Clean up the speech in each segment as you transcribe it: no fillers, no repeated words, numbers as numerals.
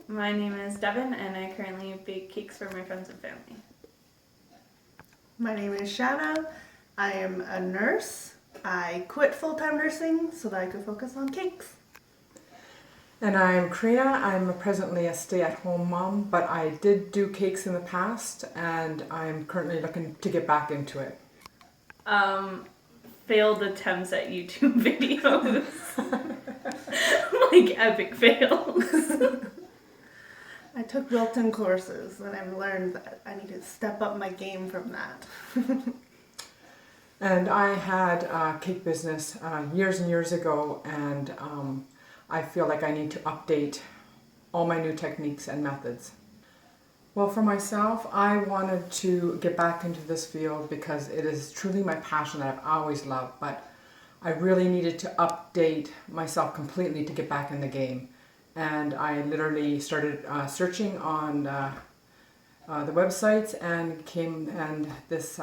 My name is Devin, and I currently bake cakes for my friends and family. My name is Shanna. I am a nurse. I quit full-time nursing so that I could focus on cakes. And I'm Kriya. I'm presently a stay-at-home mom, but I did do cakes in the past, and I'm currently looking to get back into it. Failed attempts at YouTube videos. Like epic fails. I took Wilton courses and I've learned that I need to step up my game from that. And I had a cake business years and years ago, and I feel like I need to update all my new techniques and methods. Well, for myself, I wanted to get back into this field because it is truly my passion that I've always loved, but I really needed to update myself completely to get back in the game. And I literally started searching on the websites and this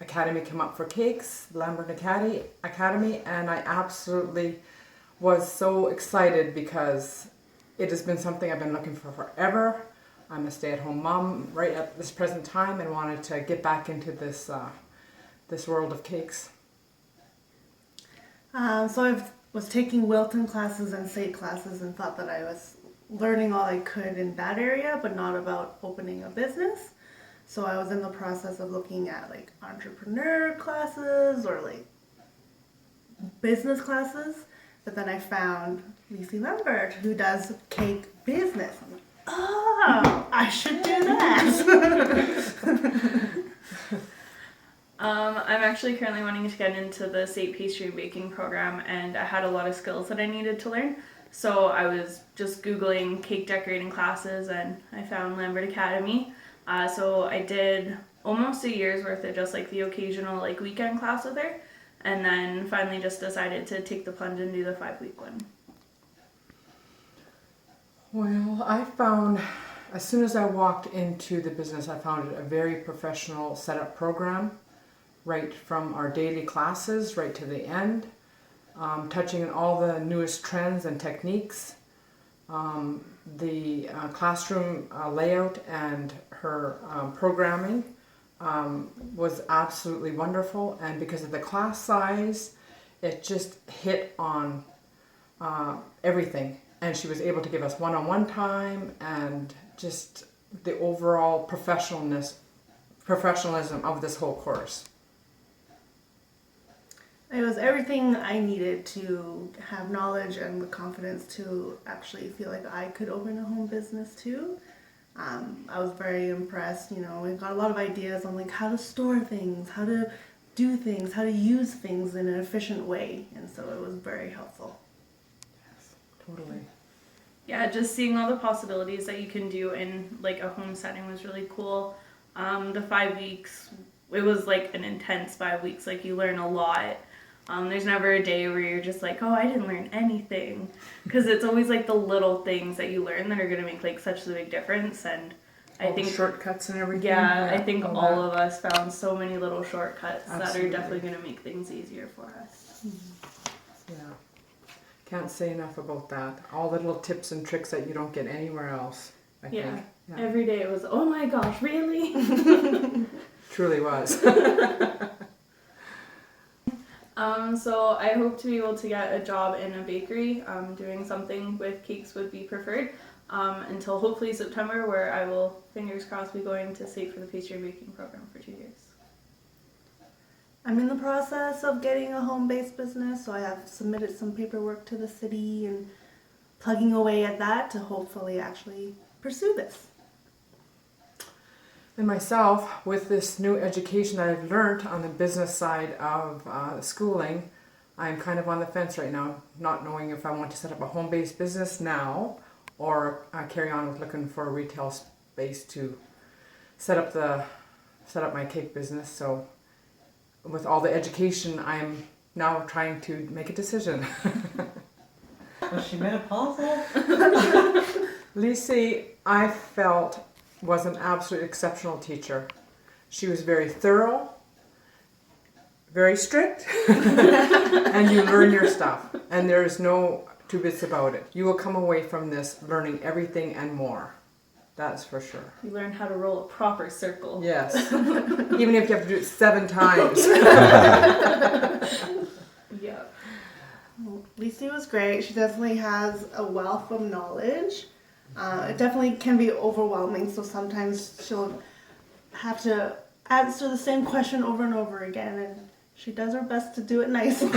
academy came up for cakes, Lambert Academy, and I absolutely was so excited because it has been something I've been looking for forever. I'm a stay-at-home mom right at this present time and wanted to get back into this world of cakes. So I was taking Wilton classes and SATE classes and thought that I was learning all I could in that area, but not about opening a business. So I was in the process of looking at like entrepreneur classes or like business classes. But then I found Lacey Lambert, who does cake business. I'm like, oh, I should do that. I'm actually currently wanting to get into the SATE pastry baking program, and I had a lot of skills that I needed to learn. So I was just Googling cake decorating classes, and I found Lambert Academy. So I did almost a year's worth of just like the occasional like weekend class with her, and then finally just decided to take the plunge and do the 5-week one. Well, I found, as soon as I walked into the business, I found it a very professional setup program, right from our daily classes right to the end, touching on all the newest trends and techniques. The classroom layout and her programming was absolutely wonderful, and because of the class size, it just hit on everything. And she was able to give us one-on-one time and just the overall professionalism of this whole course. It was everything I needed to have knowledge and the confidence to actually feel like I could open a home business too. I was very impressed. We got a lot of ideas on like how to store things, how to do things, how to use things in an efficient way, and so it was very helpful. Totally. Yeah, just seeing all the possibilities that you can do in like a home setting was really cool. The 5 weeks, it was like an intense 5 weeks. Like you learn a lot. There's never a day where you're just like, oh, I didn't learn anything, because it's always like the little things that you learn that are gonna make like such a big difference. And I think shortcuts and everything. Yeah, I think all of us found so many little shortcuts Absolutely. that are definitely gonna make things easier for us. Yeah. Can't say enough about that. All the little tips and tricks that you don't get anywhere else, I think. Yeah. Every day it was, oh my gosh, really? Truly was. So I hope to be able to get a job in a bakery. Doing something with cakes would be preferred, until hopefully September, where I will, fingers crossed, be going to SATE for the pastry and baking program for 2 years. I'm in the process of getting a home-based business, so I have submitted some paperwork to the city and plugging away at that to hopefully actually pursue this. And myself, with this new education that I've learned on the business side of schooling, I'm kind of on the fence right now, not knowing if I want to set up a home-based business now or carry on with looking for a retail space to set up my cake business. So with all the education, I'm now trying to make a decision. Was she menopausal? Lacey, I felt, was an absolute exceptional teacher. She was very thorough, very strict, and you learn your stuff. And there's no Two bits about it. You will come away from this learning everything and more. That's for sure. You learn how to roll a proper circle. Yes. Even if you have to do it 7 times. Yeah. Lacey was great. She definitely has a wealth of knowledge. It definitely can be overwhelming, so sometimes she'll have to answer the same question over and over again, and she does her best to do it nicely.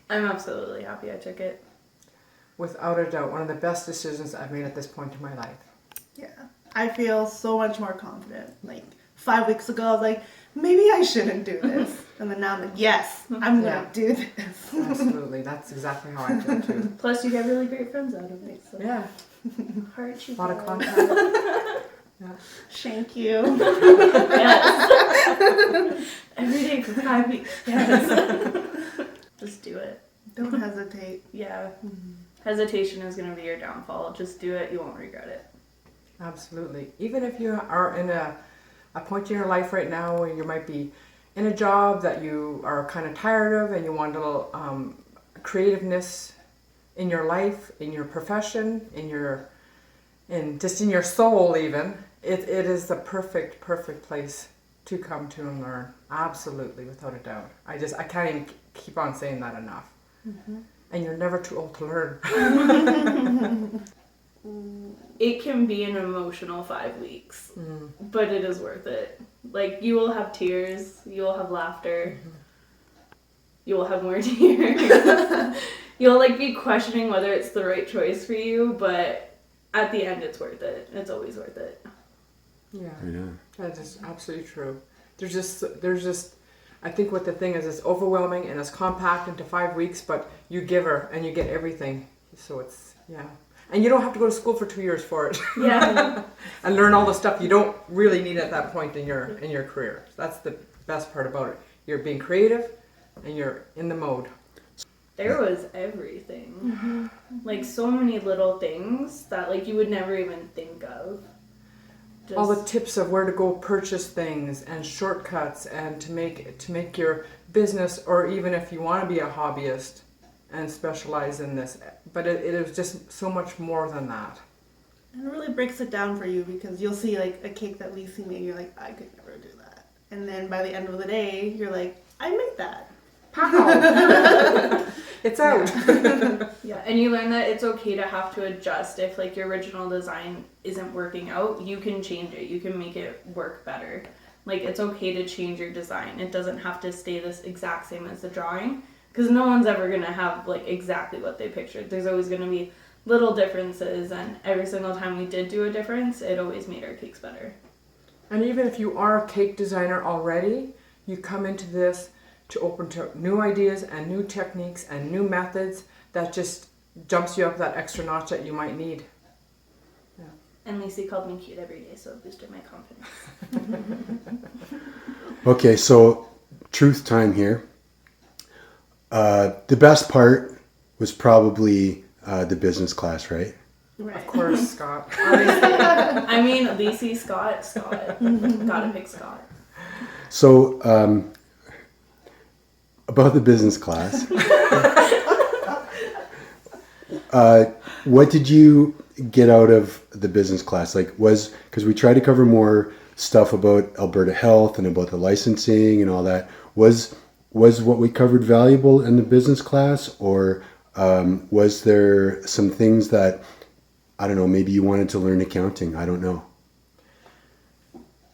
I'm absolutely happy I took it. Without a doubt, one of the best decisions I've made at this point in my life. Yeah, I feel so much more confident. Like 5 weeks ago, I was like, maybe I shouldn't do this. And then now I'm like, yes, I'm Yeah. going to do this. Absolutely. That's exactly how I feel too. Plus, you get really great friends out of it. So. Yeah. Heart you A lot of go. contact. Yeah. Thank you. Yes. Every day for 5 weeks. Yes. Just do it. Don't hesitate. Yeah. Hesitation is going to be your downfall. Just do it. You won't regret it. Absolutely. Even if you are in a point in your life right now where you might be in a job that you are kind of tired of and you want a little creativeness in your life, in your profession, in just in your soul even, it is the perfect place to come to and learn. Absolutely, without a doubt. I can't even keep on saying that enough. Mm-hmm. And you're never too old to learn. It can be an emotional 5 weeks, but it is worth it. Like, you will have tears, you will have laughter, you will have more tears. You'll like be questioning whether it's the right choice for you, but at the end it's worth it. It's always worth it. Yeah, Yeah. that is absolutely true. There's just, I think what the thing is, it's overwhelming and it's compact into 5 weeks, but you give her and you get everything. So it's, yeah. And you don't have to go to school for 2 years for it. Yeah. And learn all the stuff you don't really need at that point in your career. That's the best part about it. You're being creative and you're in the mode. There was everything. Like, so many little things that like you would never even think of. Just, All the tips of where to go purchase things and shortcuts and to make your business, or even if you want to be a hobbyist and specialize in this. But it is just so much more than that. And it really breaks it down for you because you'll see like a cake that Lacey made, you're like, I could never do that. And then by the end of the day, you're like, I made that. Pow! It's out. yeah, and you learn that it's okay to have to adjust if like your original design isn't working out. You can change it. You can make it work better. Like, it's okay to change your design. It doesn't have to stay this exact same as the drawing, because no one's ever gonna have like exactly what they pictured. There's always gonna be little differences, and every single time we did do a difference, it always made our cakes better. And even if you are a cake designer already, you come into this to open to new ideas and new techniques and new methods that just jumps you up that extra notch that you might need. Yeah. And Lacey called me cute every day, so it boosted my confidence. Okay, so truth time here. The best part was probably the business class, right? Right. Of course, Scott. I mean, Lacey, Scott. Gotta pick Scott. So, about the business class, what did you get out of the business class? Like, because we tried to cover more stuff about Alberta Health and about the licensing and all that. Was what we covered valuable in the business class, or was there some things that, I don't know, maybe you wanted to learn accounting? I don't know.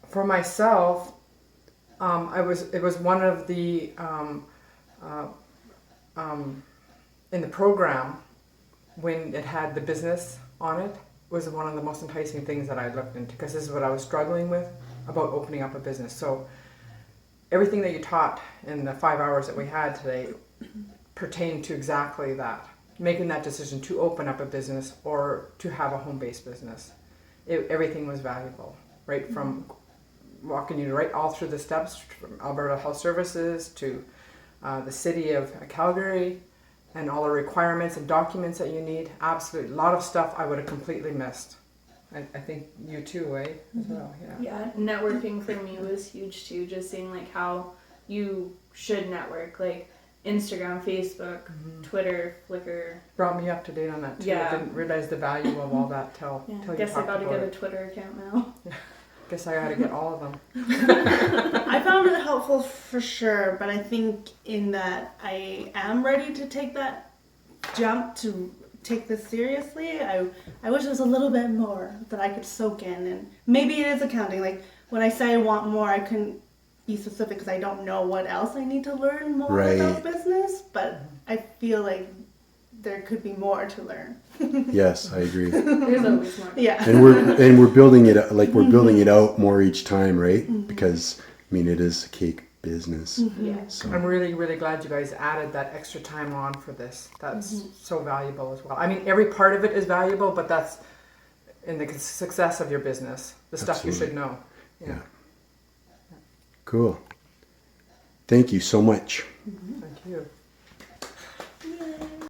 For myself, it was one of the in the program when it had the business on it, was one of the most enticing things that I looked into, because this is what I was struggling with about opening up a business. So everything that you taught in the 5 hours that we had today pertained to exactly that, making that decision to open up a business or to have a home-based business. Everything was valuable, right from walking you right all through the steps from Alberta Health Services to the city of Calgary, and all the requirements and documents that you need. Absolutely, a lot of stuff I would have completely missed. I think you too, eh? As well, yeah. Yeah, networking for me was huge too. Just seeing like how you should network. Like, Instagram, Facebook, Twitter, Flickr. Brought me up to date on that too. Yeah. I didn't realize the value of all that till Yeah, you guess I talked got to about get a it. Twitter account now. Guess I gotta get all of them. I found it helpful for sure, but I think in that I am ready to take that jump to take this seriously. I wish there was a little bit more that I could soak in, and maybe it is accounting. Like when I say I want more, I couldn't be specific because I don't know what else I need to learn more Right. about business, but I feel like there could be more to learn. Yes, I agree. There's always more. Yeah. And we're building it we're building it out more each time, right? Because I mean, it is a cake business. Yeah. So I'm really, really glad you guys added that extra time on for this. That's so valuable as well. I mean, every part of it is valuable, but that's in the success of your business, the stuff you should know. yeah. Cool. Thank you so much. Thank you.